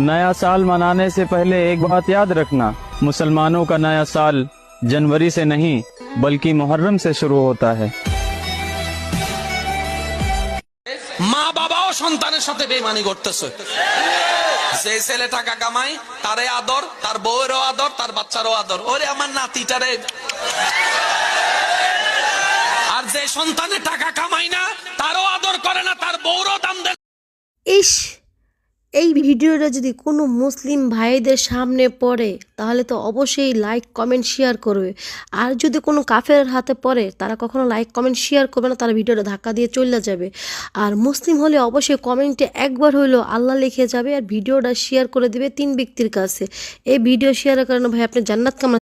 नया साल मनाने से पहले एक बात याद रखना, मुसलमानों का नया साल जनवरी से नहीं बल्कि मुहर्रम से शुरू होता है। মা বাবাও সন্তানের সাথে বেঈমানি করতেছে। যে ছেলে টাকা কামায় তারে আদর, তার বউয়েরও আদর, তার বাচ্চারও আদর, ওরে আমার নাতিটারে। আর যে সন্তানে টাকা কামায় না তারও আদর করে না, তার বউরও দাম দেয়। ইস, এই ভিডিওটা যদি কোনো মুসলিম ভাইদের সামনে পড়ে তাহলে তো অবশ্যই লাইক কমেন্ট শেয়ার করবে। আর যদি কোনো কাফের হাতে পড়ে তারা কখনো লাইক কমেন্ট শেয়ার করবে না, তারা ভিডিওটা ধাক্কা দিয়ে চলে যাবে। আর মুসলিম হলে অবশ্যই কমেন্টে একবার হইলো আল্লাহ লিখে যাবে আর ভিডিওটা শেয়ার করে দিবে 3 ব্যক্তির কাছে। এই ভিডিও শেয়ারের কারণে ভাই আপনি জান্নাত কামনা